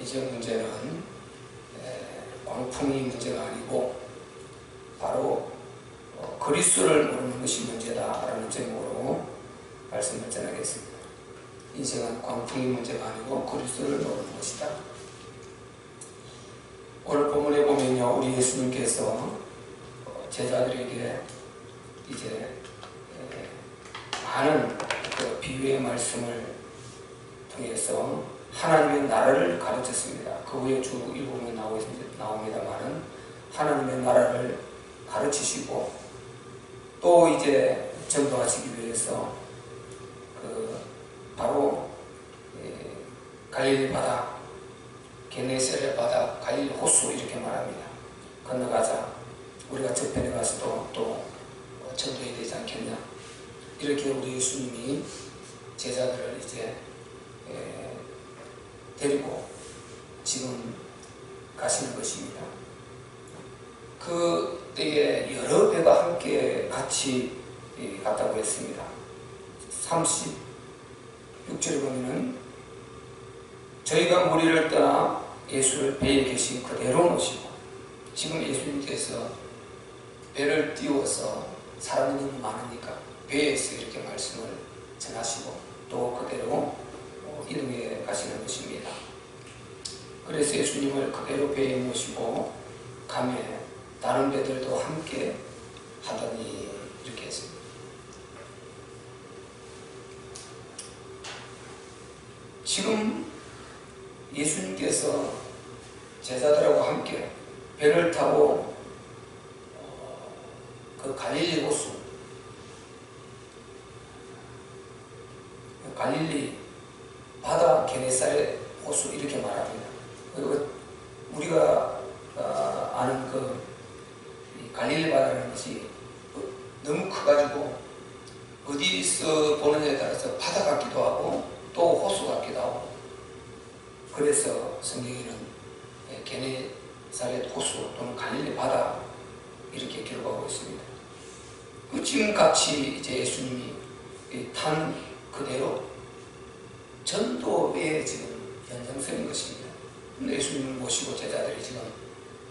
인생 문제는 광풍이 문제가 아니고 바로 그리스도를 모르는 것이 문제다라는 제목으로 말씀을 전하겠습니다. 인생은 광풍이 문제가 아니고 그리스도를 모르는 것이다. 오늘 본문에 보면요, 우리 예수님께서 제자들에게 이제 많은 그 비유의 말씀을 통해서 하나님의 나라를 가르쳤습니다. 그 후에 주 일부분에 나옵니다만은 하나님의 나라를 가르치시고 또 이제 전도하시기 위해서 바로 갈릴리 바다, 게네사렛 바다, 갈릴리 호수 이렇게 말합니다. 건너가자. 우리가 저편에 가서도 또 전도해야 되지 않겠냐. 이렇게 우리 예수님이 제자들을 이제 데리고 지금 가시는 것입니다. 그 때에 여러 배가 함께 같이 갔다고 했습니다. 36절에 보면은 저희가 무리를 떠나 예수를 배에 계신 그대로 모시고, 지금 예수님께서 배를 띄워서 사람이 너무 많으니까 배에서 이렇게 말씀을 전하시고 또 그대로 이동해 가시는 것입니다. 그래서 예수님을 그대로 배에 모시고 가매 다른 배들도 함께 하더니 이렇게 했습니다. 지금 예수님께서 제자들하고 함께 배를 타고 그 갈릴리 호수, 갈릴리 바다 게네사렛 호수 이렇게 말합니다. 우리가 아는 그 갈릴리 바다라는 것이 너무 커가지고 어디서 보느냐에 따라서 바다 같기도 하고 또 호수 같기도 하고, 그래서 성경에는 게네사렛 호수 또는 갈릴리 바다 이렇게 기록하고 있습니다. 지금 같이 이제 예수님이 탄 그대로 전도에 지금 연장선인 것입니다. 예수님을 모시고 제자들이 지금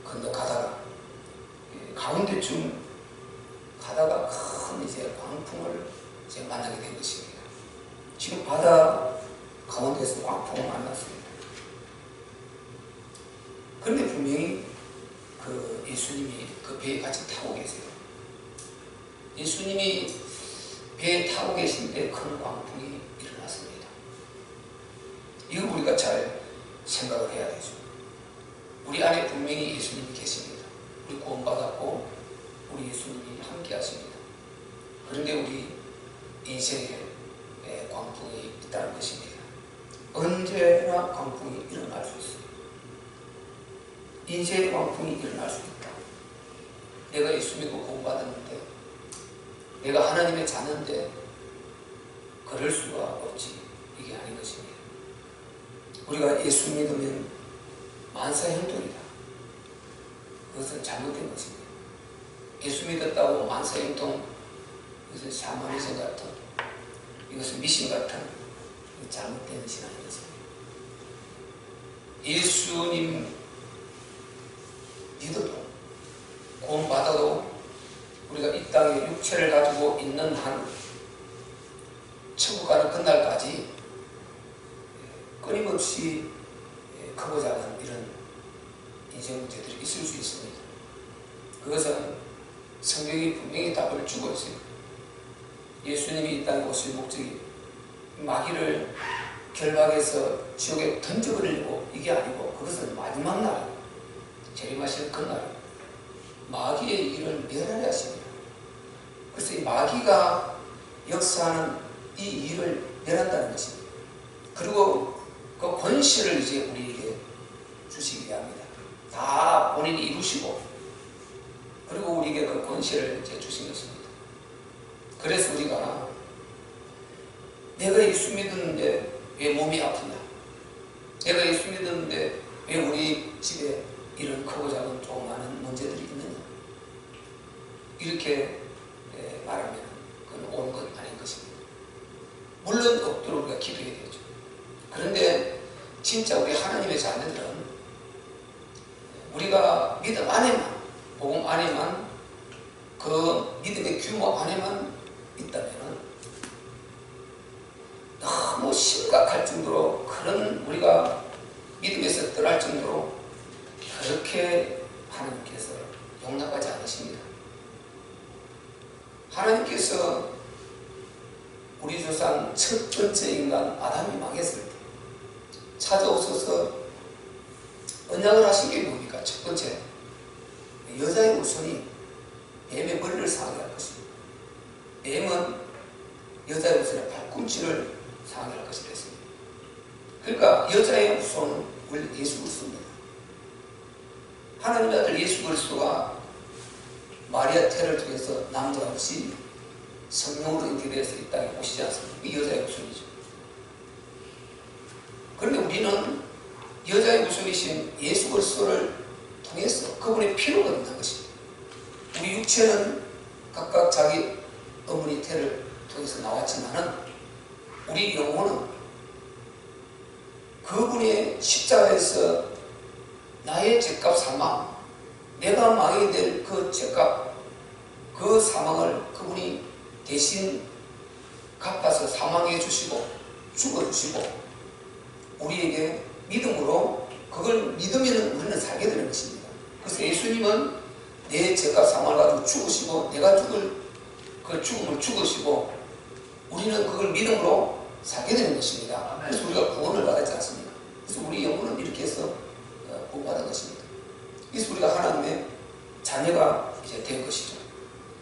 건너가다가 가운데쯤 가다가 큰 이제 광풍을 이제 만나게 된 것입니다. 지금 바다 가운데서 광풍을 만났습니다. 그런데 분명히 그 예수님이 그 배에 같이 타고 계세요. 예수님이 배에 타고 계신데 큰 광풍이 일어났습니다. 이거 우리가 잘 생각을 해야 되죠. 우리 안에 분명히 예수님이 계십니다. 우리 구원받았고 우리 예수님이 함께 하십니다. 그런데 우리 인생에 광풍이 있다는 것입니다. 언제나 광풍이 일어날 수 있어요. 인생의 광풍이 일어날 수 있다. 내가 예수 믿고 구원받았는데, 내가 하나님의 자녀인데 그럴 수가 없지. 이게 아닌 것입니다. 우리가 예수 믿으면 만사형통이다. 그것은 잘못된 것입니다. 예수 믿었다고 만사형통, 이것은 샤머니즘 같은, 이것은 미신 같은 잘못된 신앙인 것입니다. 예수님 믿어도 구원받아도 우리가 이 땅에 육체를 가지고 있는 한 천국 가는 그날까지 끊임없이 크고 작은 이런 인생 문제들이 있을 수 있습니다. 그것은 성경이 분명히 답을 주고 있어요. 예수님이 이 땅에 오실 목적이 마귀를 결박해서 지옥에 던져버리려고 이게 아니고, 그것은 마지막 날 재림하실 그날 마귀의 일을 멸하려 하십니다. 그래서 이 마귀가 역사하는 이 일을 멸한다는 것입니다. 그리고 그 권세를 이제 우리에게 주시기 합니다. 다 본인이 이루시고, 그리고 우리에게 그 권세를 이제 주신 것입니다. 그래서 우리가 내가 예수 믿었는데 왜 몸이 아프냐? 내가 예수 믿었는데 왜 우리 집에 이런 크고 작은 조그마한 문제들이 있느냐? 이렇게 말하면 그건 옳은 건 아닌 것입니다. 물론 없도록 우리가 기도해야 되죠. 그런데 진짜 우리 하나님의 자녀들은 우리가 믿음 안에만, 복음 안에만, 그 믿음의 규모 안에만 있다면 너무 심각할 정도로, 그런 우리가 믿음에서 떠날 정도로 그렇게 하나님께서 용납하지 않으십니다. 하나님께서 우리 조상 첫 번째 인간 아담이 망했을 때 찾아오셔서 언약을 하신 게 뭡니까? 첫 번째, 여자의 후손이 뱀의 머리를 상하게 할 것입니다. 뱀은 여자의 후손의 발꿈치를 상하게 할 것이라 했습니다. 그러니까 여자의 후손은 원래 예수 그리스도입니다. 하나님의 아들 예수 그리스도가 마리아 태를 통해서 남자 없이 성령으로 잉태되어서 이 땅에 오시지 않습니까? 이 여자의 후손이죠. 그런데 우리는 여자의 후손이신 예수 그리스도를 통해서 그분의 피로 거듭난 것입니다. 우리 육체는 각각 자기 어머니 태를 통해서 나왔지만은 우리 영혼은 그분의 십자가에서 나의 죄값 사망, 내가 망하게 될 그 죄값, 그 사망을 그분이 대신 갚아서 사망해 주시고 죽어 주시고 우리에게 믿음으로, 그걸 믿으면 우리는 살게 되는 것입니다. 그래서 예수님은 내 죄값 사망을 가지고 죽으시고 내가 죽을 그 죽음을 죽으시고 우리는 그걸 믿음으로 살게 되는 것입니다. 그래서 우리가 구원을 받았지 않습니까? 그래서 우리 영혼은 이렇게 해서 구원받은 것입니다. 그래서 우리가 하나님의 자녀가 이제 된 것이죠.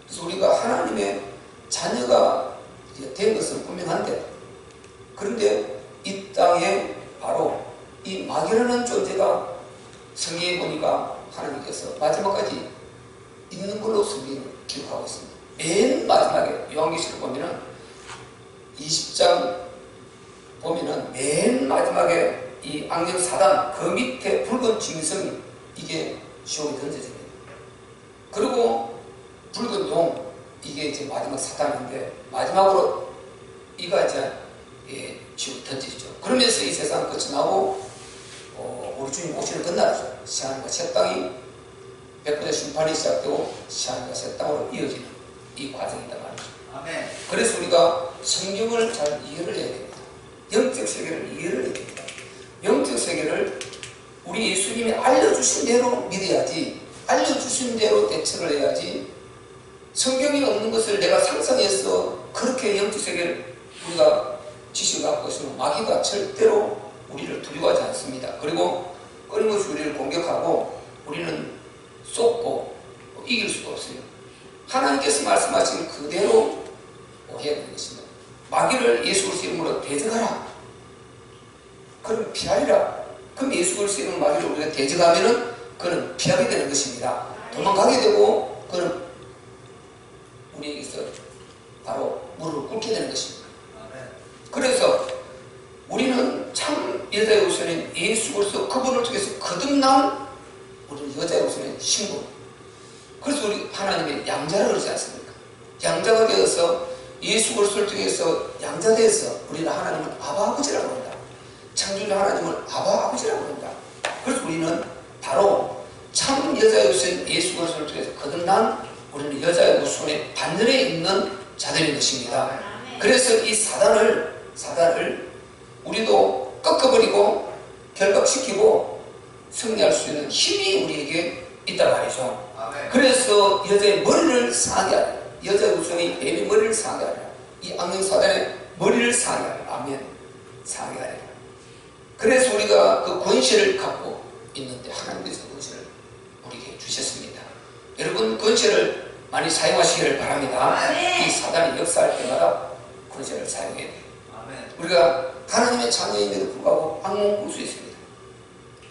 그래서 우리가 하나님의 자녀가 이제 된 것은 분명한데, 그런데 이 땅에 바로 이 마귀라는 존재가 성경에 보니까 하나님께서 마지막까지 있는 걸로 성경을 기록하고 있습니다. 맨 마지막에 요한계시록 보면은 20장 보면은 맨 마지막에 이 악령 사단 그 밑에 붉은 짐승이 이게 지옥에 던져집니다. 그리고 붉은 용 이게 이제 마지막 사단인데 마지막으로 이가 이제 지옥에 던지죠. 그러면서 이 세상 끝이 나고 우리 주님 오시는 그날이죠. 시한과 새 땅이 백부자 심판이 시작되고 시한과 새 땅으로 이어지는 이 과정이다 말이죠. 아멘. 그래서 우리가 성경을 잘 이해를 해야 됩니다. 영적 세계를 이해를 해야 됩니다. 영적 세계를 우리 예수님이 알려주신 대로 믿어야지, 알려주신 대로 대처를 해야지, 성경이 없는 것을 내가 상상해서 그렇게 영적 세계를 우리가 지식을 갖고 있으면 마귀가 절대로 우리를 두려워하지 않습니다. 그리고 끊임없이 우리를 공격하고 우리는 쏟고 이길 수가 없어요. 하나님께서 말씀하신 그대로 해야 되는 것입니다. 마귀를 예수 그리스도 이름으로 대적하라. 그럼 피하리라. 그럼 예수 그리스도 이름으로 마귀를 우리가 대적하면은 그는 피하게 되는 것입니다. 도망가게 되고 그는 우리에게서 바로 무릎을 꿇게 되는 것입니다. 그래서 우리는 참 여자의 후손인 예수 그리스도 그분을 통해서 거듭난 우리 여자의 후손인 신부. 그래서 우리 하나님의 양자라 그러지 않습니까? 양자가 되어서 예수 그리스도를 통해서 양자되어서 우리는 하나님을 아바 아버지라고 한다. 창조주 하나님을 아바 아버지라고 한다. 그래서 우리는 바로 참 여자의 후손인 예수 그리스도를 통해서 거듭난 우리는 여자의 후손의 반열에 있는 자들인 것입니다. 그래서 이 사단을 우리도 꺾어버리고 결박시키고 승리할 수 있는 힘이 우리에게 있단 말이죠. 그래서 여자의 머리를 상하게 하라. 여자의 후손이 뱀의 머리를 상하게 하라. 이 악령 사단의 머리를 상하게 하라. 아멘. 상하게 하라. 그래서 우리가 그 권세를 갖고 있는데 하나님께서 권세를 우리에게 주셨습니다. 여러분 권세를 많이 사용하시기를 바랍니다. 이 사단이 역사할 때마다 권세를 사용해야 돼요. 우리가 하나님의 자녀임에도 불구하고 악몽 꿀 수 있습니다.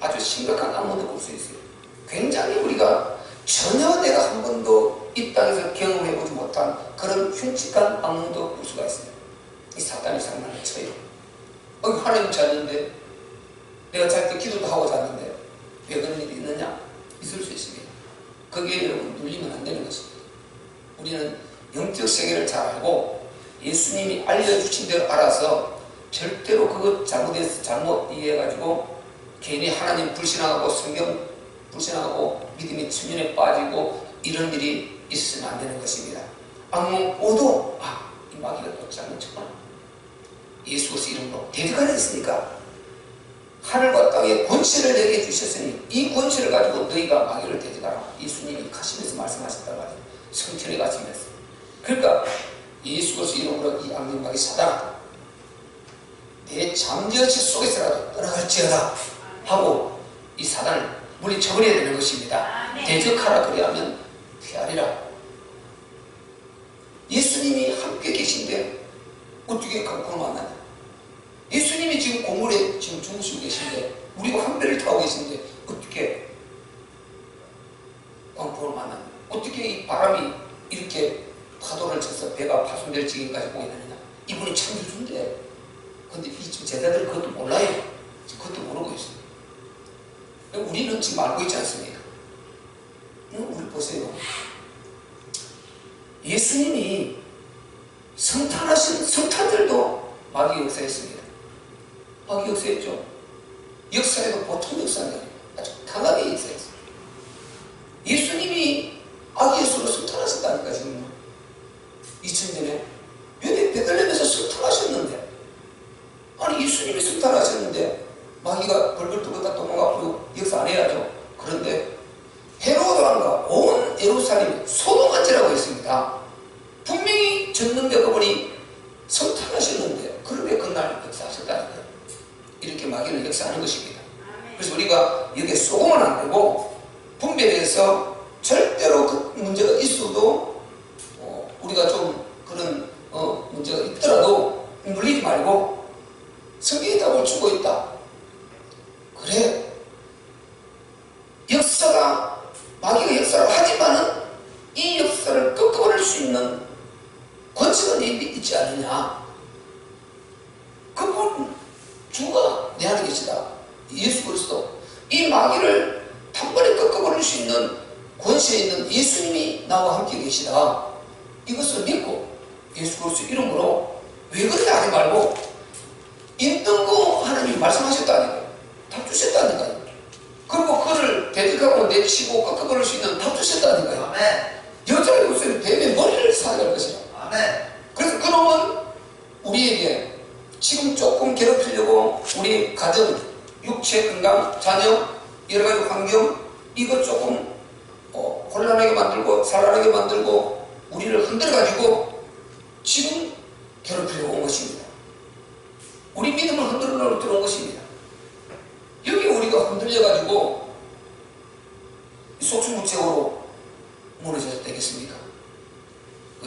아주 심각한 악몽도 꿀 수 있어요. 굉장히 우리가 전혀 내가 한 번도 이 땅에서 경험해보지 못한 그런 흉측한 악몽도 꿀 수가 있어요. 이 사단이 장난을 쳐요. 하나님 잤는데 내가 잘 때 기도도 하고 잤는데 왜 그런 일이 있느냐? 있을 수 있습니다. 거기에 여러분 눌리면 안 되는 것입니다. 우리는 영적 세계를 잘 알고 예수님이 알려주신 대로 알아서 절대로 그것 잘못 이해해가지고 괜히 하나님 불신하고 성경 불신하고 믿음의 측면에 빠지고 이런 일이 있으면 안 되는 것입니다. 악몽 오도 이 마귀가 또 장난 쳤구나. 예수 그리스도 이름으로 대적하려 했으니까 하늘과 땅에 권세를 내게 주셨으니 이 권세를 가지고 너희가 마귀를 대적하라. 예수님이 가시면서 말씀하셨단 말이에요. 성천에 가시면서. 그러니까 예수 그리스도 이름으로 이 악령 마귀 사단 내 잠재의식 속에서라도 떠나갈지어다 하고 이 사단을 물리쳐버려야 되는 것입니다. 대적하라 그리하면 피하리라. 예수님이 함께 계신데 어떻게 강포를 만나냐. 예수님이 지금 고물에 지금 주무시고 계신데 우리가 한 배를 타고 계신데 어떻게 강포를 만나냐. 어떻게 이 바람이 이렇게 파도를 쳐서 배가 파손될 지경까지 오게 되느냐. 이분이 창조주인데 근데 이 제자들은 그것도 몰라요. 그것도 모르고 있어요. 우리는 지금 알고 있지 않습니까? 우리 보세요. 예수님이 성탄하신 성탄들도 마귀 역사했습니다. 마귀 역사했죠. 역사에도 보통 역사가 아니에요. 아주 강하게 역사했어요. 예수님이 아기 예수로 성탄하셨다니까 지금 2000년에 여기 베들레헴에서 성탄하셨는데 아니 예수님이 성탄하셨는데 마귀가 벌벌 떨다 도망가고 역사 안 해야죠. 그런데 헤로드 왕과 온 예루살렘이 소동한지라고 했습니다. 분명히 전능대 그분이 성탄하셨는데 그런데 그날 역사하셨다니까요. 이렇게 마귀를 역사하는 것입니다. 그래서 우리가 여기에 쏘고는 안 되고 분별해서 절대로 그 문제가 있어도 우리가 좀 그런 문제가 있더라도 물리지 말고 성경이 답을 주고 있다. 그래 역사가 마귀가 역사를 하지만은 이 역사를 꺾어버릴 수 있는 권세가 내 입에 있지 않느냐. 그분 주가 내 안에 계시다. 예수 그리스도 이 마귀를 단번에 꺾어버릴 수 있는 권세에 있는 예수님이 나와 함께 계시다. 이것을 믿고 예수 그리스도 이름으로 왜 그렇게 하지 말고 있는 거 하나님이 말씀하셨다니까요. 답 주셨다니까요. 그리고 그를 대적하고 내치고 꺾어버릴 수 있는 답 주셨다니까요. 아멘. 여자의 옷을 뱀의 머리를 사갈 것이라. 아멘. 그래서 그놈은 우리에게 지금 조금 괴롭히려고 우리 가정, 육체 건강, 자녀, 여러가지 환경 이것 조금 곤란하게 만들고 산란하게 만들고 우리를 흔들어가지고 지금 괴롭히려고 온 것입니다. 우리 믿음을 흔들어 들어온 것입니다. 여기 우리가 흔들려가지고 속수무책으로 무너져도 되겠습니까?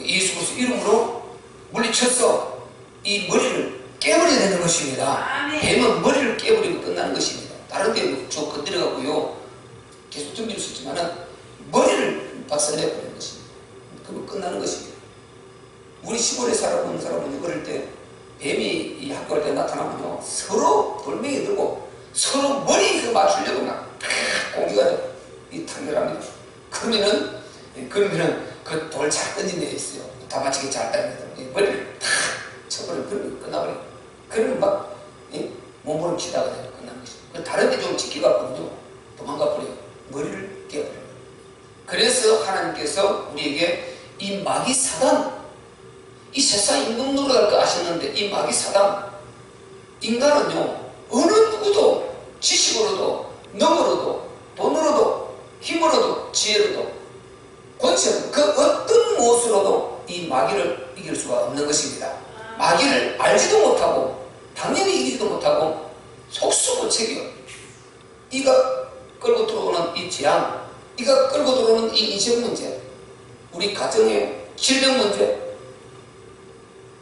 예수 그리스도 이름으로 물리쳐서 이 머리를 깨버려야 되는 것입니다. 뱀은 머리를 깨버리고 끝나는 것입니다. 다른 데는 저 건드려가고요 계속 덤빌 수 있지만은 머리를 박살내버리는 것입니다. 그러면 끝나는 것입니다. 우리 시골에 살아보는 사람은 어릴 때 뱀이 이 학교 갈 때 나타나면요 서로 돌멩이 들고 서로 머리 맞추려고 막 공기가 이 탄결합니다. 그러면은 그 돌 잘 던진 데 있어요. 다 맞추게 잘 던져서 머리를 탁 쳐버리면 그러면 끝나버려요. 그러면 막 몸부림 치다가 끝나는 것이죠. 다른 데 좀 지키갖고는요 도망가 버려요. 머리를 깨버려요. 그래서 하나님께서 우리에게 이 마귀 사단, 이 세상 임금 노릇할 거 아셨는데 이 마귀 사단, 인간은요 어느 누구도 지식으로도 능으로도 돈으로도 힘으로도 지혜로도 권세로 그 어떤 무엇으로도 이 마귀를 이길 수가 없는 것입니다. 마귀를 알지도 못하고 당연히 이기지도 못하고 속수무책이요. 이가 끌고 들어오는 이 재앙, 이가 끌고 들어오는 이 인생 문제, 우리 가정의 질병 문제,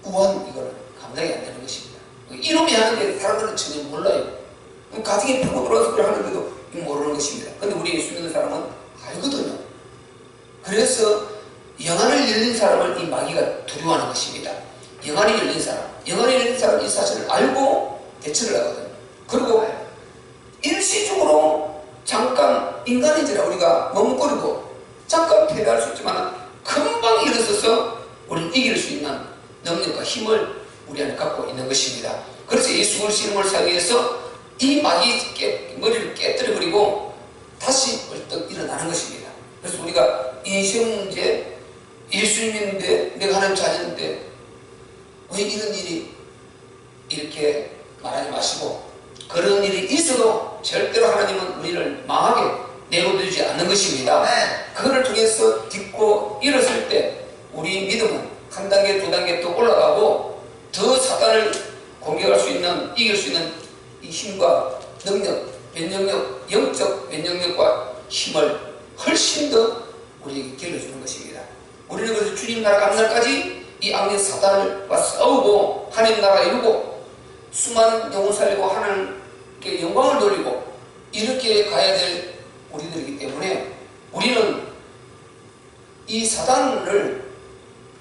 우한 이거는 감당이 안 되는 것입니다. 이놈이 하는데 사람들은 전혀 몰라요. 가정이 파고 들어와서 그걸 하는데도 모르는 것입니다. 그런데 우리 예수 믿는 사람은 알거든요. 그래서 영안을 열린 사람을 이 마귀가 두려워하는 것입니다. 영안이 열린 사람, 이 사실을 알고 대처를 하거든요. 그리고 일시적으로 잠깐 인간인지라 우리가 머뭇거리고 잠깐 패배할 수 있지만 금방 일어서서 우리를 이길 수 있는 능력과 힘을 우리 안에 갖고 있는 것입니다. 그래서 예수 그리스도를 살기 위해서 이 마귀 머리를 깨뜨려버리고 다시 벌떡 일어나는 것입니다. 그래서 우리가 인생 문제, 예수님인데 내가 하나님 찾았는데 왜 이런 일이 이렇게 말하지 마시고, 그런 일이 있어도 절대로 하나님은 우리를 망하게 내버려두지 않는 것입니다. 그거를 통해서 딛고 일어설 때 우리 믿음은 한 단계 두 단계 또 올라가고 더 사단을 공격할 수 있는, 이길 수 있는 이 힘과 능력, 면역력, 영적 면역력과 힘을 훨씬 더 우리에게 길러주는 것입니다. 우리는 그래서 주님 나라 간 날까지 이 악령 사단과 싸우고 하나님 나라 이루고 수많은 영혼 살리고 하나님께 영광을 돌리고 이렇게 가야 될 우리들이기 때문에 우리는 이 사단을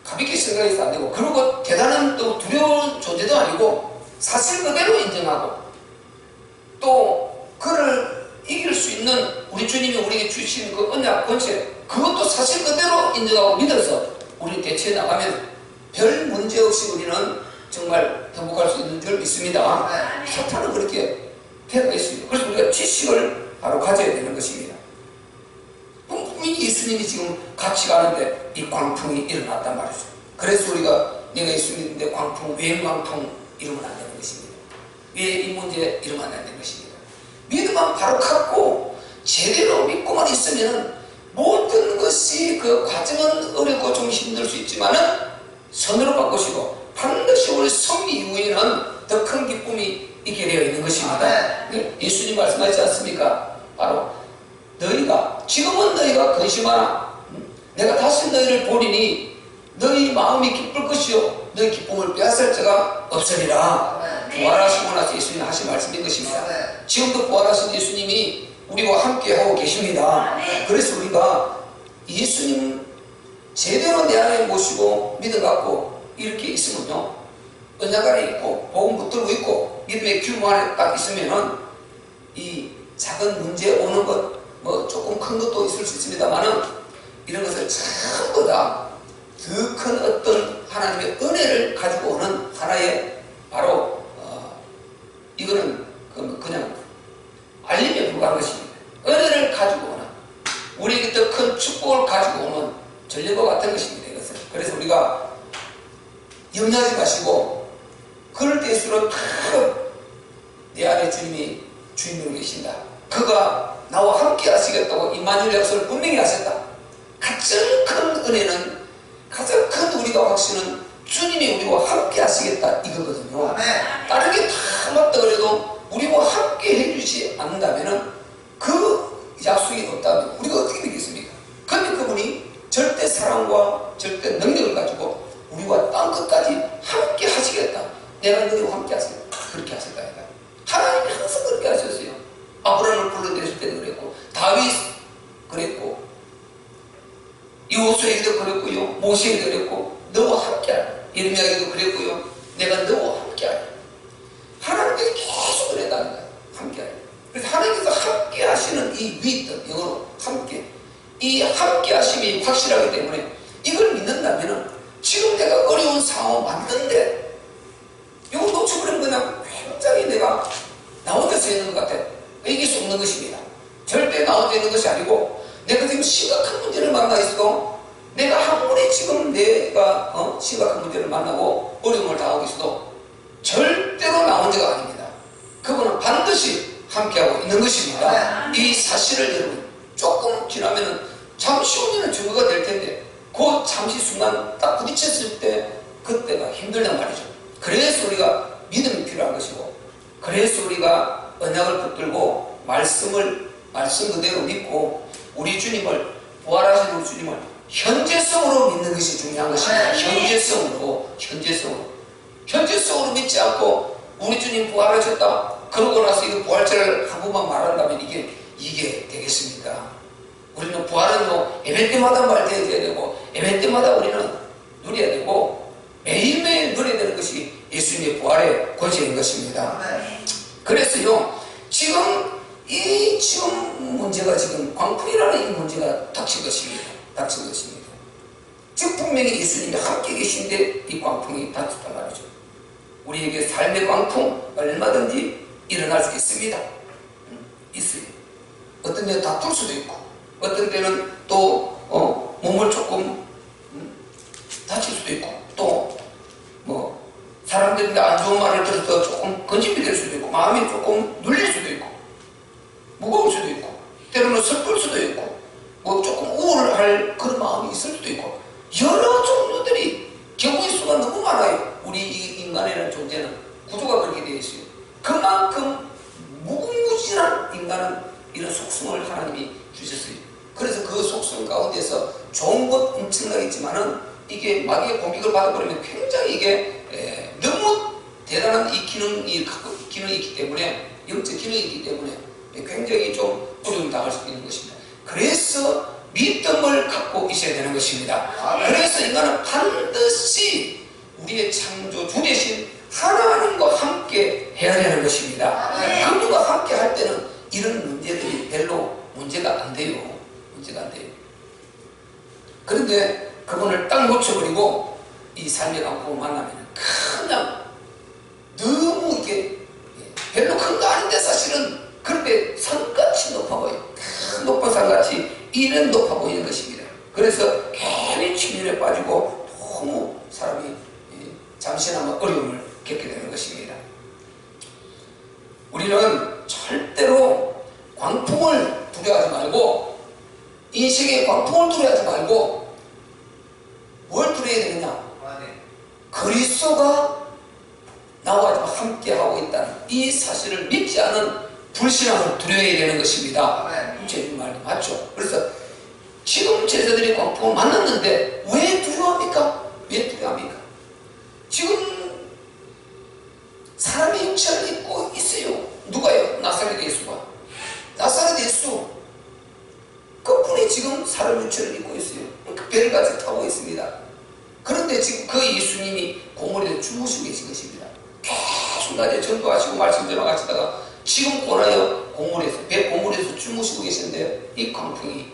가볍게 생각해서 안 되고, 그리고 대단한 또 두려운 존재도 아니고 사실 그대로 인정하고 또 그를 이길 수 있는 우리 주님이 우리에게 주신 그 언약 권세, 그것도 사실 그대로 인정하고 믿어서 우리 대처해 나가면 별 문제 없이 우리는 정말 행복할 수 있는 줄 믿습니다. 사탄은 그렇게 되어 있습니다. 그래서 우리가 지식을 바로 가져야 되는 것입니다. 분명히 예수님이 지금 같이 가는데 이 광풍이 일어났단 말이죠. 그래서 우리가 내가 예수 믿는데 광풍, 웬 광풍 이러면 안 되는 것입니다. 왜 이 문제 이러면 안 되는 것입니다. 믿음만 바로 갖고 제대로 믿고만 있으면 모든 것이 그 과정은 어렵고 좀 힘들 수 있지만은 선으로 바꾸시고 반드시 우리 승리 이후에는 더 큰 기쁨이 있게 되어 있는 것입니다. 예수님 말씀하지 않습니까? 바로 너희가 지금은 너희가 근심하나 내가 다시 너희를 보리니 너희 마음이 기쁠 것이요 너희 기쁨을 빼앗을 자가 없으리라. 부활하시고 나서 예수님이 하신 말씀인 것입니다. 지금도 부활하신 예수님이 우리와 함께 하고 계십니다. 그래서 우리가 예수님 제대로 내 안에 모시고 믿어갖고 이렇게 있으면요, 언약 안에 있고 복음 붙들고 있고 믿음의 규모 안에 딱 있으면은 이 작은 문제 오는 것 뭐 조금 큰 것도 있을 수 있습니다만은 이런 것을 전부 다 더 큰 어떤 하나님의 은혜를 가지고 오는 하나의 바로 이거는 그냥 알림에 불과한 것입니다. 은혜를 가지고 오는, 우리에게 더 큰 축복을 가지고 오는 전력과 같은 것입니다. 이것은. 그래서 우리가 염려하지 마시고 그럴 때일수록 내 안에 주님이 주인으로 계신다. 그가 나와 함께 하시겠다고 임마누엘 약속을 분명히 하셨다. 가장 큰 은혜는, 가장 큰 우리가 확신은 주님이 우리와 함께 하시겠다 이거거든요. 다른 게 다 맞다 그래도 우리와 함께 해주지 않는다면 그 약속이 없다면 우리가 어떻게 믿겠습니까? 그런데 그분이 절대 사랑과 절대 능력을 가지고 우리와 땅끝까지 함께 하시겠다. 내가 너희와 함께 하시겠다. 그렇게 하셨다. 하나님이 항상 그렇게 하셨어요. 아브라함을 불러내실 때도 그랬고, 다윗 그랬고, 여호수아에게도 그랬고요, 모세에게도 그랬고, 너와 함께하라. 예레미야에게도 그랬고요, 내가 너와 함께하라. 하나님께서 계속 그랬다는 거예요. 함께하라. 그래서 하나님께서 함께 하시는 이 위트, 영어로 함께, 이 함께 하심이 확실하기 때문에 이걸 믿는다면 지금 내가 어려운 상황 맞는데 이걸 놓쳐버리면 그냥 굉장히 내가 나 혼자서 있는 것 같아. 이길 수 없는 것입니다. 절대 나 혼자 있는 것이 아니고 내가 지금 심각한 문제를 만나 있어도, 내가 아무리 지금 내가 심각한 문제를 만나고 어려움을 당하고 있어도 절대로 나 혼자가 아닙니다. 그분은 반드시 함께하고 있는 것입니다. 이 사실을 여러분 조금 지나면은 잠시 후에는 증거가 될 텐데 그 잠시 순간 딱 부딪혔을 때 그때가 힘들단 말이죠. 그래서 우리가 믿음이 필요한 것이고, 그래서 우리가 언약을 붙들고 말씀 그대로 믿고 우리 주님을, 부활하신 우리 주님을 현재성으로 믿는 것이 중요한 것입니다. 현재성으로 믿지 않고 우리 주님 부활하셨다 그러고 나서 이거 부활절을 한 번만 말한다면 이게 되겠습니까? 우리는 부활은 예배 때마다 말해야 되고 예배 때마다 우리는 누려야 되고 매일매일 누려야 되는 것이 예수님의 부활의 권세인 것입니다. 그래서요, 지금 문제가 지금 광풍이라는 이 문제가 닥친 것입니다. 지금 분명히 예수님이 함께 계신데 이 광풍이 닥쳤단 말이죠. 우리에게 삶의 광풍 얼마든지 일어날 수 있습니다. 있어요. 어떤 데는 다툴 수도 있고, 어떤 때는 또 몸을 조금 다칠 수도 있고, 또 뭐 사람들인데 안 좋은 말을 들어서 조금 건짐이 될 수도 있고, 마음이 조금 눌릴 수도 있고, 무거울 수도 있고, 때로는 슬플 수도 있고, 뭐 조금 우울할 그런 마음이 있을 수도 있고, 여러 종류들이 경우의 수가 너무 많아요. 우리 이 인간이라는 존재는 구조가 그렇게 되어 있어요. 그만큼 무궁무진한 인간은 이런 속성을 하나님이 주셨어요. 그래서 그 속성 가운데서 좋은 것 엄청나겠지만은 이게 마귀의 공격을 받아버리면 굉장히 이게 너무 대단한 이 기능이 있기 때문에, 영적 기능이 있기 때문에 굉장히 좀 어려움을 당할 수 있는 것입니다. 그래서 믿음을 갖고 있어야 되는 것입니다. 그래서 인간은 반드시 우리의 창조주 되신 하나님과 함께 해야 되는 것입니다. 그분과 함께 할 때는 이런 문제들이 별로 문제가 안 돼요. 문제가 안 돼요. 그런데 그분을 딱 놓쳐버리고 이 삶의 광풍을 만나면 그냥 너무 이게 별로 큰 거 아닌데 사실은 그런데 산같이 높아 보여요. 큰 높은 산같이 이런 높아 보이는 것입니다. 그래서 괜히 침륜에 빠지고 너무 사람이 잠시나마 어려움을 겪게 되는 것입니다. 우리는 절대로 광풍을 두려워하지 말고, 인생의 광풍을 두려워하지 말고 뭘 두려워야 되느냐? 그리스도가 나와 함께하고 있다는 이 사실을 믿지 않은 불신앙을 두려워해야 되는 것입니다. 제주 말이 맞죠? 그래서 지금 제자들이 광풍을 만났는데 왜 두려워합니까? 왜 두려워합니까? 지금 사람의 형체를 입고 있어요. 누가요? 나사렛 예수가. 나사렛 예수 그분이 지금 사람 형체를 입고 있어요. 별같이 타고 있습니다. 그런데 지금 그 예수님이 고물에서 주무시고 계신 것입니다. 계속 낮에 전도하시고 말씀 전하시다가 지금 고나여 배 고물에서 주무시고 계시는데 이 광풍이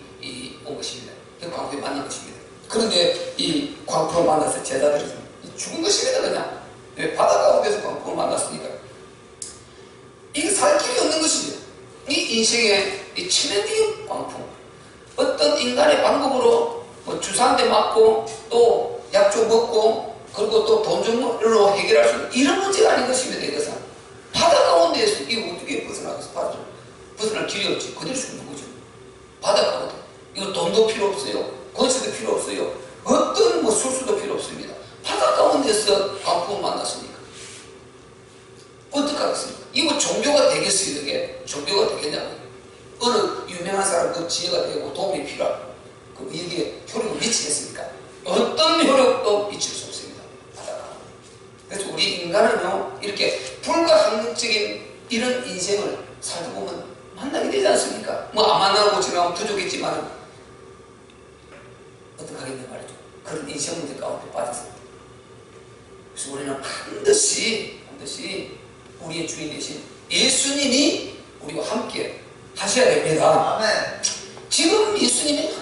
온 것입니다. 이 광풍이 만난 것입니다. 그런데 이 광풍을 만나서 제자들이 죽은 것입니다. 그냥 왜 바다 가운데서 광풍을 만났으니까 이게 살 길이 없는 것입니다. 이 인생의 이 치명적인 광풍, 어떤 인간의 방법으로 뭐 주사 한 대 맞고 또 약초 먹고 그리고 또 돈정으로 해결할 수 있는 이런 문제가 아닌 것입니다. 이것은 바다 가운데에서 이거 어떻게 벗어나겠어? 바다를 벗어날 길이 없지. 그대로 죽는 거죠. 바다 가운데 이거 돈도 필요 없어요. 권세도 필요 없어요. 어떤 뭐 술수도 필요 없습니다. 바다 가운데서 광풍을 만났으니까 어떡하겠습니까? 이거 종교가 되겠어요? 이게 종교가 되겠냐고요. 어느 유명한 사람 그 지혜가 되고 도움이 필요하고 그럼 이게 효력을 미치겠습니까? 어떤 효력도 미칠 수 없습니다. 바다가. 그래서 우리 인간은요 이렇게 불가항력적인 이런 인생을 살다 보면 만나게 되지 않습니까? 뭐 안 만나고 지나면 부족했지만 어떡하겠냐 말이죠. 그런 인생 문제 가운데 빠졌습니다. 그래서 우리는 반드시 우리의 주인 되신 예수님이 우리와 함께 하셔야 됩니다. 아멘. 지금 예수님이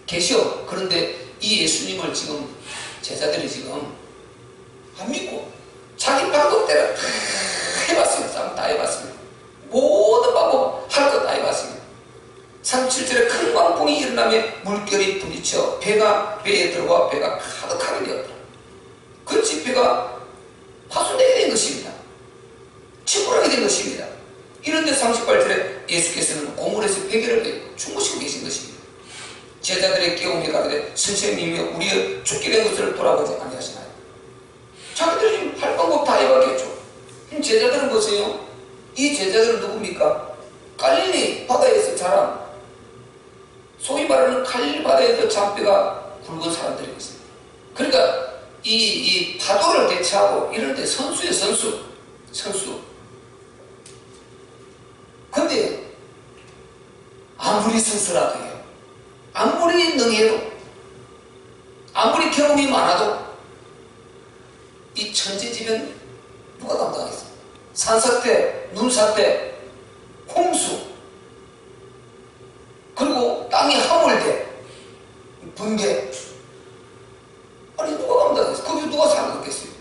계셔. 그런데 이 예수님을 지금 제자들이 지금 안 믿고 자기 방법대로 다 해봤습니다. 다 해봤습니다. 모든 방법 할 것 다 해봤습니다. 37절에 큰 광풍이 일어나며 물결이 부딪혀 배에 들어와 배가 가득하게 되었다. 그렇지 배가 파손되게 된 것입니다. 침몰하게 된 것입니다. 이런데 38절에 예수께서는 고물에서 베개를 메고 주무시고 계신 것입니다. 제자들의 깨움이 가로되 선생님이여 우리의 죽게 된 것을 돌아보지 아니하시나요? 자기들이 지금 할 방법 다 해봤겠죠. 제자들은 보세요. 이 제자들은 누굽니까? 갈릴리 바다에서 자란 소위 말하는 갈릴리 바다에서 잔뼈가 굵은 사람들이었어요. 그러니까 이 파도를 대처하고 이런데 선수의 선수. 근데 아무리 선수라도 해요. 아무리 능해도 아무리 경험이 많아도 이 천재지변 누가 감당하겠어요? 산사태, 눈사태, 홍수 그리고 땅이 하물대, 번개 아니 누가 감당하겠어요? 거기 누가 살겠어요?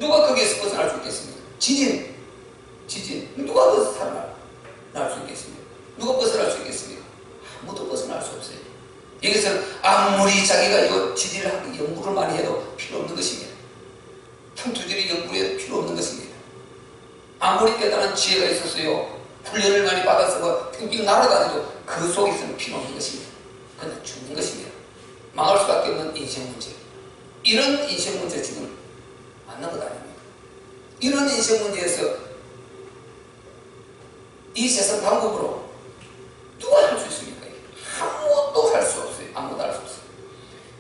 누가 거기에서 벗어날 지진. 누가 그 살아날 수 있겠습니까? 누가 벗어날 수 있겠습니까? 아무도 벗어날 수 없어요. 여기서는 아무리 자기가 이거 지진을 하고 연구를 많이 해도 필요 없는 것입니다. 평투질이 연구에 필요 없는 것입니다. 아무리 대단한 지혜가 있었어요. 훈련을 많이 받아서 뭐 빙빙 날아다녀도 그 속에서는 필요 없는 것입니다. 그냥 죽는 것입니다. 망할 수밖에 없는 인생 문제. 이런 인생 문제 지금 맞는 것 아닙니까? 이런 인생 문제에서 이 세상 방법으로 누가 할 수 있습니까? 아무것도 할 수 없어요. 아무것도 할 수 없어요.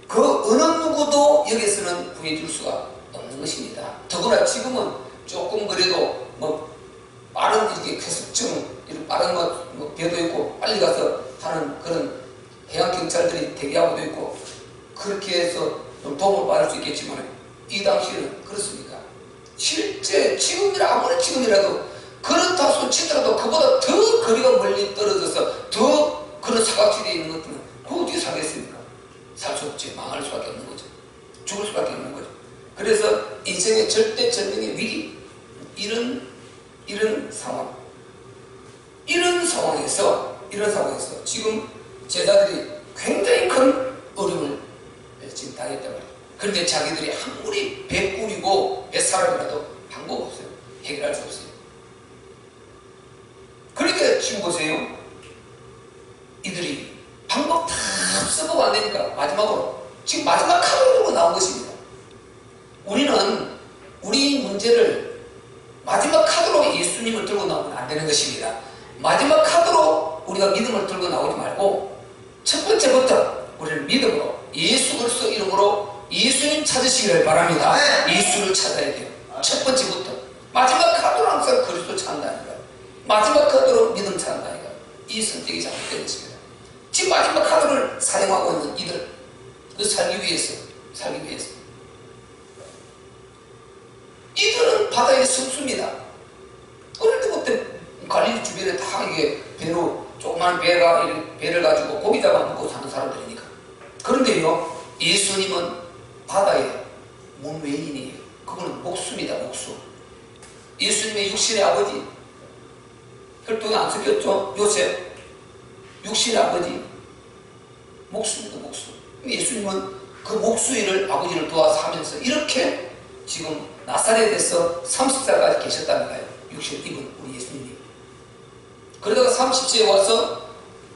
그 어느 누구도 여기서는 구해줄 수가 없는 것입니다. 더구나 지금은 조금 그래도 뭐 빠른 이렇게 쾌속증, 이런 빠른 뭐 배도 있고 빨리 가서 하는 그런 해양 경찰들이 대기하고도 있고 그렇게 해서 좀 도움을 받을 수 있겠지만 이 당시에는 그렇습니까? 실제 아무리 지금이라도 그렇다고 치더라도 그보다 더 거리가 멀리 떨어져서 더 그런 사각지대에 있는 것들은 그 어떻게 살겠습니까? 살 수 없지. 망할 수밖에 없는 거죠. 죽을 수밖에 없는 거죠. 그래서 인생의 절대절명의 위기, 이런 상황에서 지금 제자들이 굉장히 큰 어려움을 지금 당했단 말이에요. 그런데 자기들이 아무리 배 꾸리고 뱃사람이라도 방법 없어요. 해결할 수 없어요. 그러니까 지금 보세요. 이들이 방법 다 써보고 안 되니까 마지막으로 지금 마지막 카드를 들고 나온 것입니다. 우리는 우리 문제를 마지막 카드로 예수님을 들고 나오면 안 되는 것입니다. 마지막 카드로 우리가 믿음을 들고 나오지 말고 첫 번째부터 우리는 믿음으로 예수 그리스도 이름으로 예수님 찾으시기를 바랍니다. 예수를 찾아야 돼요. 첫 번째부터. 마지막 카드로 항상 그리스도 찾는다니까. 마지막 카드로 믿음 찾는다니까. 이 선택이 잘못된 것입니다. 지금 마지막 카드를 사용하고 있는 이들, 그 살기 위해서. 이들은 바다의 성수입니다. 어릴 때부터 갈릴리 주변에 다 이게 배로, 조그만 배를 가지고 고기 잡아먹고 사는 사람들이니까. 그런데요, 예수님은 바다의 문외인이에요. 그거는 목수입니다, 목수. 예수님의 육신의 아버지, 혈통이 안 섞였죠? 요셉, 육신의 아버지, 목수입니다, 목수. 예수님은 그 목수 일을 아버지를 도와서 하면서 이렇게 지금 나사렛에서 30살까지 계셨다는 거예요. 육신을 입은 우리 예수님이. 그러다가 30세에 와서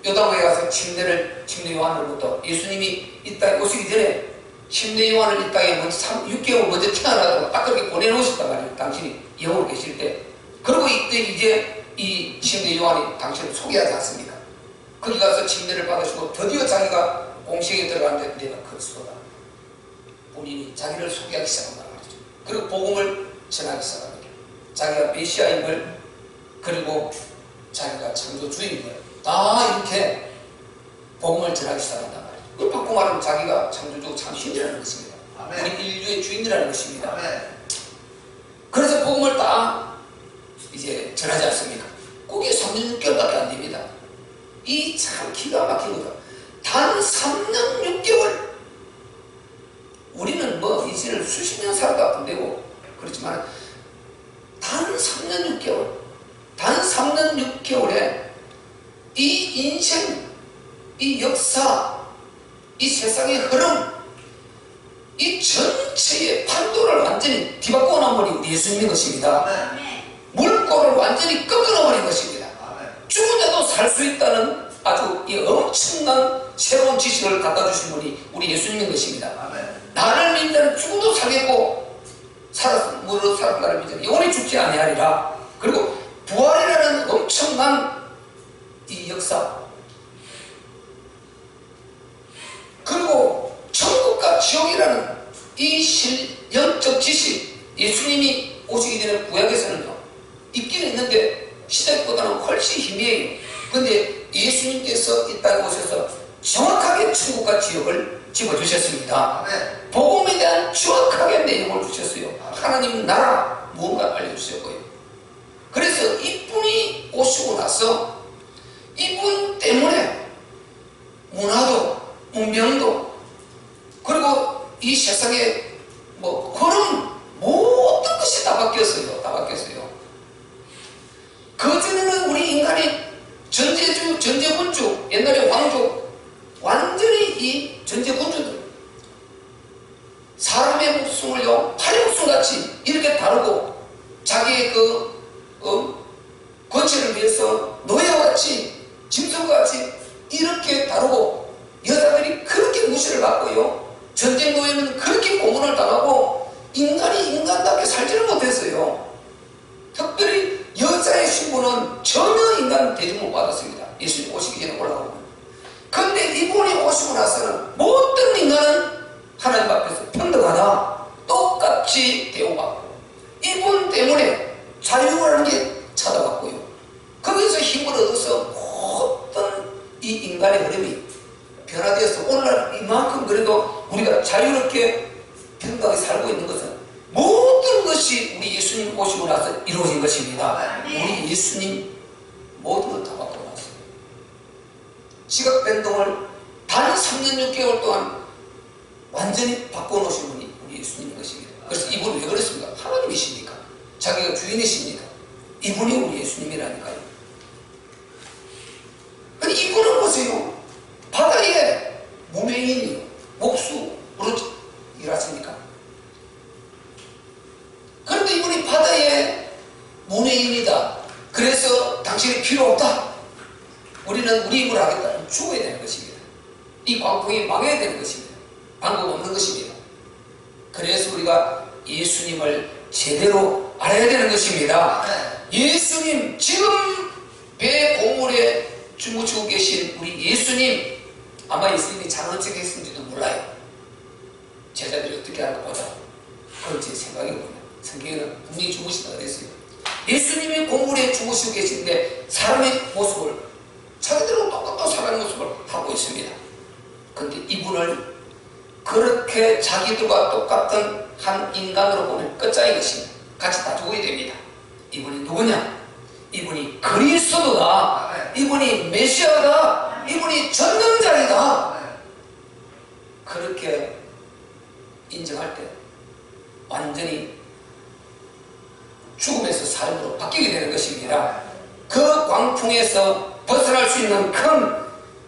요단강에 가서 침례 요한으로부터 예수님이 이 땅에 오시기 전에 침례 요한을 이 땅에 먼저 6개월 먼저 태어나다가 딱 그렇게 보내놓으셨단 말이에요. 당신이 영으로 계실 때. 그리고 이때 이제 이 침례 요한이 당신을 소개하지 않습니까? 거기 가서 침례를 받으시고 드디어 자기가 공식에 들어가는데 내가 그리스도다. 본인이 자기를 소개하기 시작한단 말이죠. 그리고 복음을 전하기 시작합니다. 자기가 메시아임을, 그리고 자기가 창조주임을 다 이렇게 복음을 전하기 시작한단 말이죠. 그걸 바꿔 말하면 자기가 창조주고 참신이라는 것입니다. 아멘. 우리 인류의 주인이라는 것입니다. 아멘. 그래서 복음을 딱 이제 전하지 않습니까? 그게 3년 6개월밖에 안 됩니다. 이 참 기가 막힌 거죠. 단 3년 6개월. 우리는 뭐 인생을 수십 년 살아도 안 되고 그렇지만 단 3년 6개월, 단 3년 6개월에 이 인생, 이 역사, 이 세상의 흐름, 이 전체의 판도를 완전히 뒤바꿔 놓은 예수님의 것입니다. 물꼬를 완전히 꺾어놓은 것입니다. 죽은 자도 살 수 있다는 아주 이 엄청난 새로운 지식을 갖다 주신 분이 우리 예수님인 것입니다. 나를 믿는 자는 죽어도 살겠고 무릇 살았던 나를 믿는 자는 영원히 죽지 아니하리라. 그리고 부활이라는 엄청난 이 역사, 그리고 천국과 지옥이라는 이 영적 지식, 예수님이 오시기 전에 구약에서는요 있기는 있는데 시대보다는 훨씬 희미해요. 그런데 예수님께서 이 땅에 오셔서 정확하게 천국과 지옥을 집어주셨습니다. 복음에 대한 정확하게 내용을 주셨어요. 하나님 나라 무언가 알려주셨고요. 그래서 이분이 오시고 나서 이분 때문에 문화도 문명도 그리고 이 세상에 뭐 그런 모든 것이 다 바뀌었어요. 다 바뀌었어요. 자기의 권체를 위해서 노예와 같이 짐승과 같이 이렇게 다루고, 여자들이 그렇게 무시를 받고요, 전쟁 노예는 그렇게 고문을 당하고 인간이 인간답게 살지를 못했어요. 특별히 여자의 신분은 전혀 인간 대접 못 받았습니다. 예수님 오시기 전에 올라오고. 그런데 이분이 오시고 나서는 모든 인간은 하나님 앞에서 평등하다, 똑같이 대우받고, 이분 때문에 자유라는 게 찾아왔고요, 거기서 힘을 얻어서 모든 이 인간의 흐름이 변화되어서 오늘날 이만큼 그래도 우리가 자유롭게 평등하게 살고 있는 것은 모든 것이 우리 예수님 오시고 나서 이루어진 것입니다. 우리 예수님 모든 걸 다 받고 났어요. 지각 변동을 단 3년 6개월 동안 완전히 바꿔놓으신 분이 우리 예수님인 것입니다. 그래서 이분은 왜 그랬습니까? 하나님이십니까? 자기가 주인이십니까? 이분이 우리 예수님이라니까요. 근데 이분은 보세요. 바다에 무명인이요, 목수로 일하십니까? 그런데 이분이 바다에 무명인이다, 그래서 당신이 필요 없다, 우리는 우리 힘을 하겠다, 죽어야 되는 것입니다. 이 광풍이 망해야 되는 것입니다. 방법 없는 것입니다. 그래서 우리가 예수님을 제대로 알아야 되는 것입니다. 예수님, 지금 배 고물에 주무시고 계신 우리 예수님, 아마 예수님이 잘못 책했는지도 몰라요. 제자들이 어떻게 할까 보자. 그건 제 생각이거든요. 성경에는 분명히 주무신다고 그랬어요. 예수님이 고물에 주무시고 계신데 사람의 모습을, 자기들은 똑같은 사람의 모습을 하고 있습니다. 그런데 이분을 그렇게 자기들과 똑같은 한 인간으로 보면 끝장인 것입니다. 같이 다 죽어야 됩니다. 이분이 누구냐? 이분이 그리스도다, 이분이 메시아다, 이분이 전능자이다, 그렇게 인정할 때 완전히 죽음에서 삶으로 바뀌게 되는 것입니다. 그 광풍에서 벗어날 수 있는 큰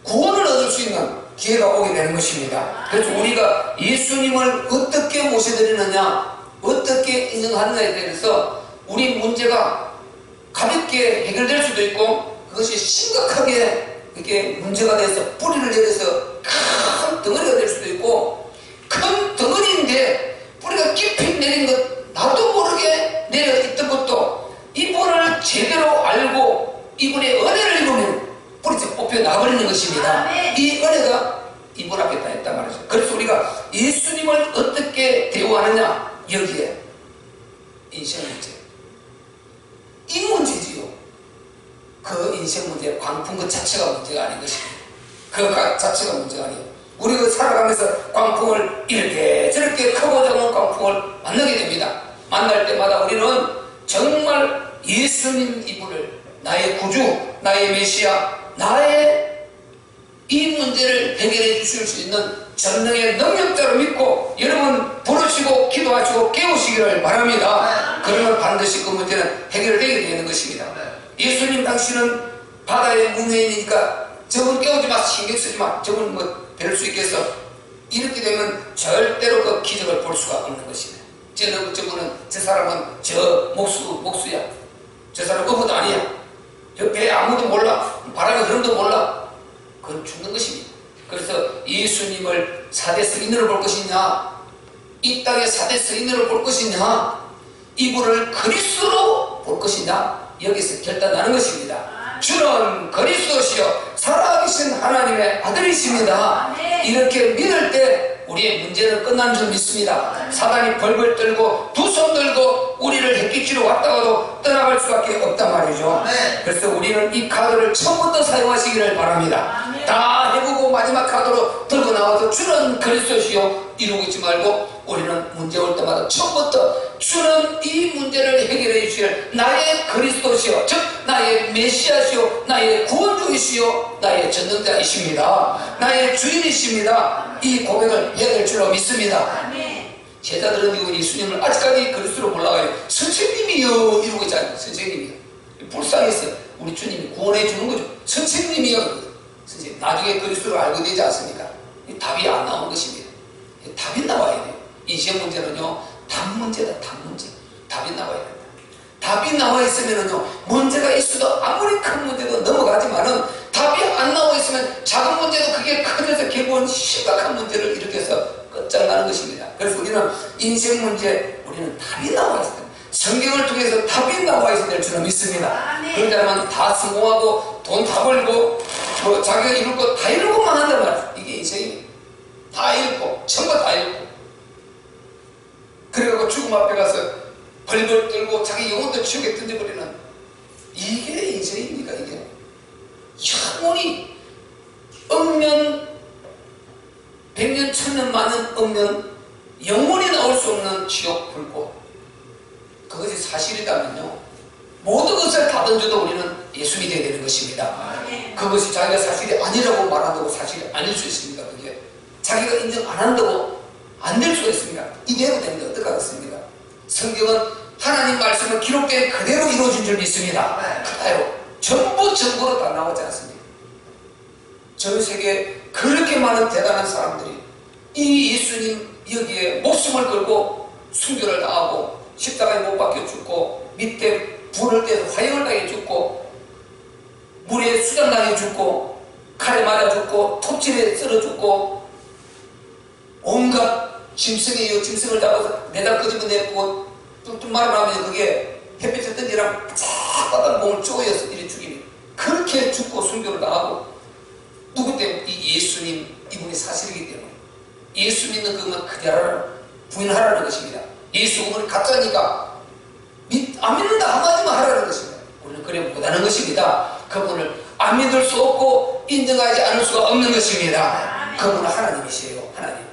구원을 얻을 수 있는 기회가 오게 되는 것입니다. 그래서 우리가 예수님을 어떻게 모셔드리느냐, 어떻게 인정하느냐에 대해서 우리 문제가 가볍게 해결될 수도 있고, 그것이 심각하게 이렇게 문제가 돼서 뿌리를 내려서 큰 덩어리가 될 수도 있고, 큰 덩어리인데 뿌리가 깊이 내린 것, 나도 모르게 내려 있던 것도 이분을 제대로 알고 이분의 은혜를 입으면 뿌리째 뽑혀 나버리는 것입니다. 이 은혜가 이분 앞에 다 있단 말이죠. 그래서 우리가 예수님을 어떻게 대우하느냐, 여기에 인생 문제, 이 문제지요. 그 인생 문제, 광풍 그 자체가 문제가 아닌 것입니다. 그 자체가 문제가 아니에요. 우리가 살아가면서 광풍을 이렇게 저렇게 크고 작은 광풍을 만나게 됩니다. 만날 때마다 우리는 정말 예수님 이분을 나의 구주, 나의 메시아, 나의 이 문제를 해결해 주실 수 있는 전능의 능력자로 믿고 여러분 부르시고 기도하시고 깨우시기를 바랍니다. 그러면 반드시 그 문제는 해결되게 되는 것입니다. 예수님 당신은 바다의 무명인이니까 저분 깨우지 마, 신경 쓰지 마, 저분 뭐 뵐 수 있겠어, 이렇게 되면 절대로 그 기적을 볼 수가 없는 것입니다. 저분은, 저 사람은 저 목수야, 저 사람 어부도 아니야, 저 배에 아무도 몰라, 바람의 흐름도 몰라, 그건 죽는 것입니다. 그래서 예수님을 4대 서인으로 볼 것이냐, 이 땅의 4대 서인으로 볼 것이냐, 이분을 그리스도로 볼 것이냐, 여기서 결단하는 것입니다. 주는 그리스도시요 살아계신 하나님의 아들이십니다. 이렇게 믿을 때 우리의 문제는 끝난 줄 믿습니다. 사단이 벌벌 떨고 두 손 들고 우리를 해끼치러 왔다가도 떠나갈 수밖에 없단 말이죠. 그래서 우리는 이 카드를 처음부터 사용하시기를 바랍니다. 다 해보고 마지막 카드로 들고 나와서 주는 그리스도시요 이러고 있지 말고, 우리는 문제 올 때마다 처음부터 주는 이 문제를 해결해 주실 나의 그리스도시요, 즉 나의 메시아시요, 나의 구원주이시요, 나의 전능자이십니다. 나의 주인이십니다. 이 고백을 해야 될 줄로 믿습니다. 제자들은 이거 예수님을 아직까지 그리스도로 몰라가요. 선생님이요 이러고 있잖아요. 선생님이요. 불쌍해서 우리 주님이 구원해 주는 거죠. 선생님이요. 선생님, 나중에 그리스도를 알게 되지 않습니까? 답이 안 나오는 것입니다. 답이 나와야 돼요. 인생 문제는요, 답 문제다, 답 문제. 답이 나와야 된다. 답이 나와 있으면은요, 문제가 있어도 아무리 큰 문제도 넘어가지만은 답이 안 나와 있으면 작은 문제도 그게 커져서 결국은 심각한 문제를 일으켜서 끝장나는 것입니다. 그래서 우리는 인생 문제, 우리는 답이 나와 있어요. 성경을 통해서 답이 나와 있어야 될 줄은 믿습니다. 그러자면 다 성공하고 돈 다 벌고 뭐 자기가 이룰 거 다 이루고만 한단 말이에요. 이게 인생입니다. 다 잃고 전부 다 잃고 그래갖고 죽음 앞에 가서 벌벌 떨고 자기 영혼도 지옥에 던져버리는 이게 인생입니까? 이게 영원히 억년 100년 1000년 많은 억년 영원히 나올 수 없는 지옥 불꽃, 그것이 사실이라면요, 모든 것을 다 던져도 우리는 예수 믿어야 되는 것입니다. 그것이 자기가 사실이 아니라고 말한다고 사실이 아닐 수 있습니다. 그게 자기가 인정 안 한다고 안 될 수가 있습니다. 이대로 되는데 어떡하겠습니까? 성경은 하나님 말씀은 기록된 그대로 이루어진 줄 믿습니다. 그대로 전부 증거로 다 나오지 않습니까? 전 세계에 그렇게 많은 대단한 사람들이 이 예수님 여기에 목숨을 걸고 순교를 당하고 십자가에 못 박혀 죽고 밑에 불을 떼서 화형을 당해 죽고 물에 수장당해 죽고 칼에 맞아 죽고 톱질에 썰어 죽고 온갖 짐승에 이어 짐승을 잡아서 내다 끄집어 내고 뚱뚱 말하면 그게 햇빛에 던지랑 쫙 몸을 쪼여서 이리 죽이니 그렇게 죽고 순교를 당하고 누구 때문에? 이 예수님 이분이 사실이기 때문에 예수 믿는 그것만 그대로 부인하라는 것입니다. 예수 그분이 가짜니까 안 믿는다 한마디만 하라는 것입니다. 우리는 그래 못하는 것입니다. 그분을 안 믿을 수 없고 인정하지 않을 수가 없는 것입니다. 그분은 하나님이시에요. 하나님.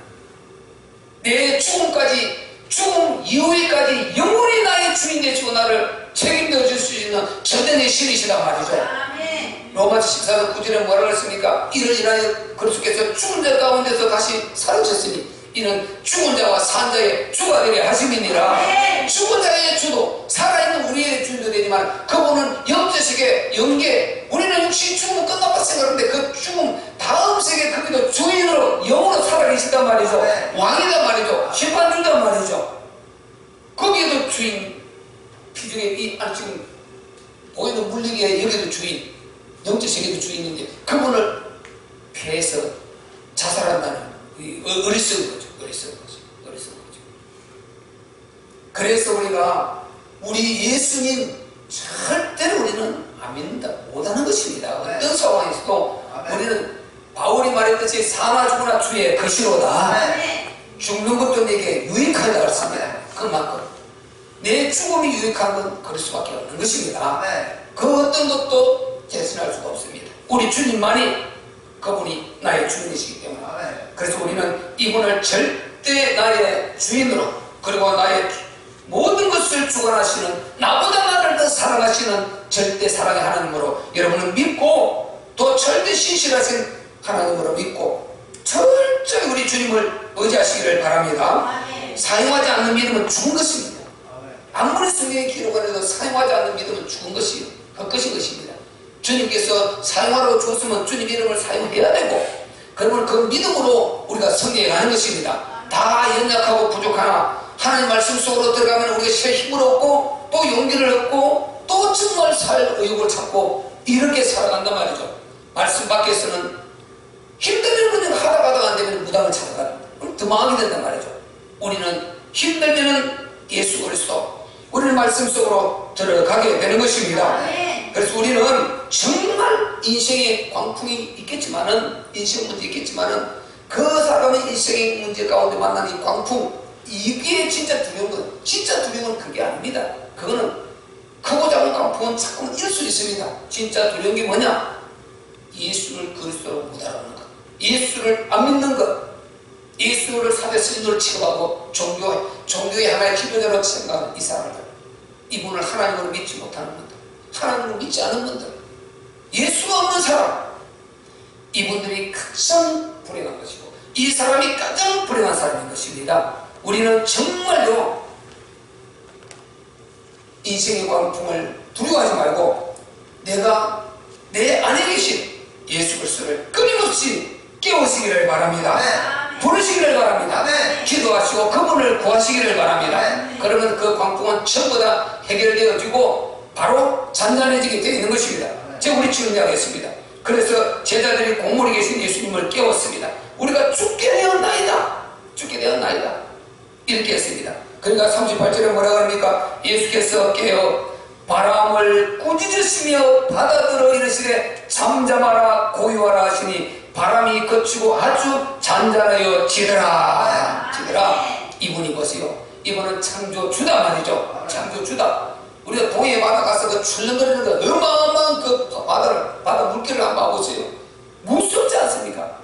내 죽음까지, 죽음 이후에까지 영원히 나의 주인 되시고 나를 책임져 줄 수 있는 전능의 신이시란 말이죠. 로마서 14장 9절에 뭐라고 했습니까? 이를 인하여 그리스도께서 죽은 자 가운데서 다시 살아오셨으니 이는 죽은 자와 산 자의 주가 되게 하심이니라. 죽은 자의 주도 살아있는 우리의 주인도 되지만 그분은 영적세계 영계, 우리는 육신 죽으면 끝났다 생각하는데 그 죽음 다음 세계 그기도 주인으로 영으로 살아계시단 말이죠. 왕이단 말이죠. 심판주단 말이죠. 거기에도 주인, 피중에 이 지금 보이는 물리계에 여기도 주인, 영적세계도 주인인데 그분을 피해서 자살한다는 어리석은 거죠. 어리석은 거죠. 그래서 우리가 우리 예수님 절대로 우리는 안 믿는다 못하는 것입니다. 어떤 상황에서도 우리는 바울이 말했듯이 사나 죽으나 주의 것이로다. 죽는 것도 내게 유익하다 그랬습니다. 그만큼 내 죽음이 유익한 건 그럴 수밖에 없는 것입니다. 그 어떤 것도 대신할 수가 없습니다. 우리 주님만이 그분이 나의 주인이시기 때문에 그래서 우리는 이분을 절대 나의 주인으로 그리고 나의 모든 것을 주관하시는 나보다 나를 더 사랑하시는 절대 사랑의 하나님으로 여러분은 믿고 또 절대 신실하신 하나님으로 믿고 철저히 우리 주님을 의지하시기를 바랍니다. 사용하지 않는 믿음은 죽은 것입니다. 아무리 성경에 기록을 해도 사용하지 않는 믿음은 죽은 것이요 헛것인 것입니다. 주님께서 사용하라고 줬으면 주님 이름을 사용해야 되고 그러면 그 믿음으로 우리가 성경에 가는 것입니다. 다 연약하고 부족하나 하나님 말씀 속으로 들어가면 우리가 새 힘을 얻고 또 용기를 얻고 또 정말 살 의욕을 찾고 이렇게 살아간단 말이죠. 말씀 밖에서는 힘들면 그냥 하다가도 안 되면 무당을 찾아가는 그럼 더 망하게 된단 말이죠. 우리는 힘들면 예수 그리스도 우리는 말씀 속으로 들어가게 되는 것입니다. 그래서 우리는 정말 인생에 광풍이 있겠지만은 인생 문제 있겠지만은 그 사람의 인생의 문제 가운데 만나는 이 광풍 이게 진짜 두려운 건 진짜 두려운 건 그게 아닙니다. 그거는 크고 작은 광풍은 자꾸만 일 수 있습니다. 진짜 두려운 게 뭐냐? 예수를 그리스도로 못 알아보는 것, 예수를 안 믿는 것, 예수를 사대 스님으로 취급하고 종교의 하나의 기본으로 생각하는 이 사람들, 이분을 하나님으로 믿지 못하는 분들, 하나님을 믿지 않은 분들, 예수가 없는 사람, 이분들이 가장 불행한 것이고 이 사람이 가장 불행한 사람인 것입니다. 우리는 정말로 인생의 광풍을 두려워하지 말고 내가 내 안에 계신 예수 그리스도를 끊임없이 깨우시기를 바랍니다. 부르시기를 바랍니다. 기도하시고 그분을 구하시기를 바랍니다. 그러면 그 광풍은 전부 다 해결되어지고 바로 잔잔해지게 되어 있는 것입니다. 제가 우리 지금 이야기했습니다. 그래서 제자들이 공물에 계신 예수님을 깨웠습니다. 우리가 죽게 되었나이다. 죽게 되었나이다. 이렇게 했습니다. 그러니까 38절에 뭐라고 합니까? 예수께서 깨어 바람을 꾸짖으시며 바다들어 이르시되 잠잠하라 고요하라 하시니 바람이 그치고 아주 잔잔하여 지더라. 이분이 보세요. 이분은 창조주다 말이죠. 창조주다. 우리가 동해 바다 가서 그 출렁거리는 그 어마어마한 그 바다 물결을 한번 봐보세요. 무섭지 않습니까?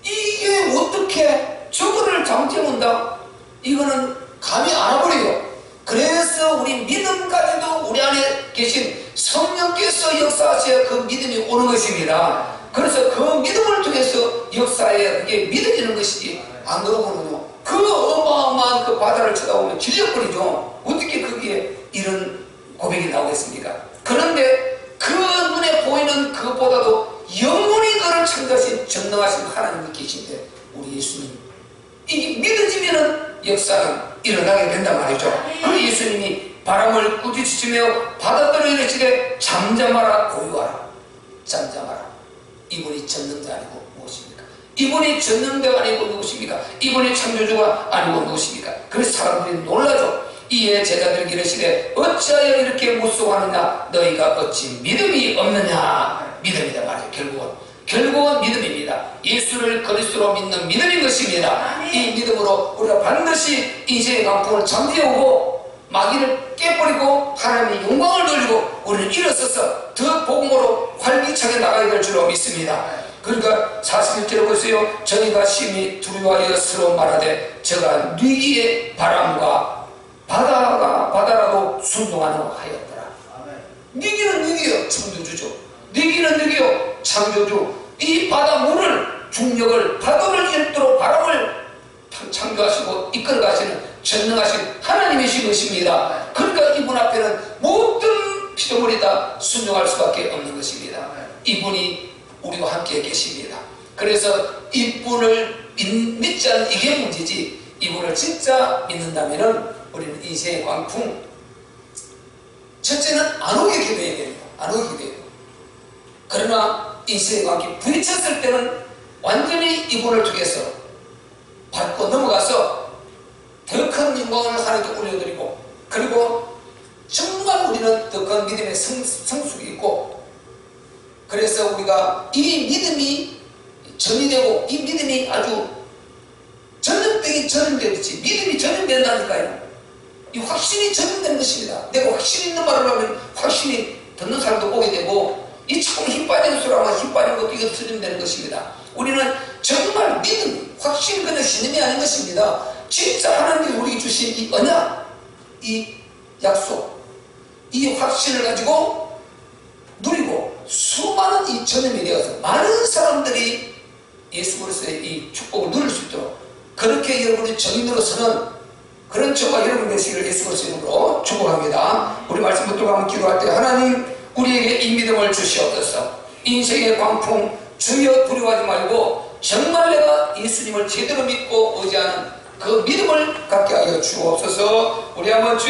이게 어떻게 저거를 잠재운다? 이거는 감이 안 와버려요. 그래서 우리 믿음 가지고 우리 안에 계신 성령께서 역사하셔야 그 믿음이 오는 것입니다. 그래서 그 믿음을 통해서 역사에 그게 믿어지는 것이지, 안 그러고는요, 그 어마어마한 그 바다를 쳐다보면 질려버리죠. 어떻게 거기에 이런 고백이 나오겠습니까? 그런데 그 눈에 보이는 그것보다도 영원히 너를 창조하신 전능하신 하나님이 계신데, 우리 예수님, 이게 믿어지면은 역사는 일어나게 된단 말이죠. 그 예수님이 바람을 꾸짖으시며 바다들을 이르시되 잠잠하라 고요하라. 잠잠하라. 이분이 전능자 아니고 무엇입니까? 이분이 전능자가 아니고 누구십니까? 이분이 창조주가 아니고 누구십니까? 그래서 사람들이 놀라죠. 이에 제자들이 이르시되 어찌하여 이렇게 무서워하느냐? 너희가 어찌 믿음이 없느냐? 믿음이다 말이에요. 결국은 믿음입니다. 예수를 그리스도로 믿는 믿음인 것입니다. 이 믿음으로 우리가 반드시 인생의 강풍을 잠재우고 마귀를 깨버리고 하나님의 영광을 돌리고 우리는 일어서서 더 복음으로 활기차게 나가야 될 줄로 믿습니다. 그러니까 41절에 보세요. 저희가 심히 두려워하여 서로 말하되 저가 뉘기의 바람과 바다라도 순종하는 하였더라. 뉘기는 뉘기요, 창조주죠. 뉘기는 뉘기요, 창조주. 이 바다 물을, 중력을, 파도를 일도록 바람을 창조하시고 이끌어가시는 전능하신 하나님이신 것입니다. 그러니까 이분 앞에는 모든 피조물이 다 순종할 수밖에 없는 것입니다. 이분이 우리와 함께 계십니다. 그래서 이분을 믿지 않는 이게 문제지, 이분을 진짜 믿는다면 우리는 인생의 광풍, 첫째는 안 오게 기도해야 됩니다. 안 오게 기도해야 됩니다. 그러나 인생의 광풍이 부딪혔을 때는 완전히 이분을 통해서 밟고 넘어가서 더 큰 영광을 하나님께 올려드리고, 그리고 정말 우리는 더 큰 믿음의 성숙이 있고, 그래서 우리가 이 믿음이 전이 되고, 이 믿음이 아주 전염되듯이 믿음이 전염된다니까요. 이 확신이 전염되는 것입니다. 내가 확신 있는 말을 하면 확신이 듣는 사람도 오게 되고, 이 참 힘 빠진 소리 하면 힘 빠진 것도 이것도 전염되는 것입니다. 우리는 정말 믿음, 확신, 그냥 신념이 아닌 것입니다. 진짜 하나님이 우리에게 주신 이 언약, 이 약속, 이 확신을 가지고 누리고 수많은 이 전염이 되어서 많은 사람들이 예수 그리스도의 이 축복을 누릴 수 있도록, 그렇게 여러분이 정인으로서는 그런 저와 여러분 되시기를 예수 그리스도의 이름으로 축복합니다. 우리 말씀 붙들고 한번 기도할 때, 하나님 우리에게 이 믿음을 주시옵소서. 인생의 광풍 주여 두려워하지 말고 정말 내가 예수님을 제대로 믿고 의지하는 그 믿음을 갖게 하여 주옵소서. 우리 한번 주여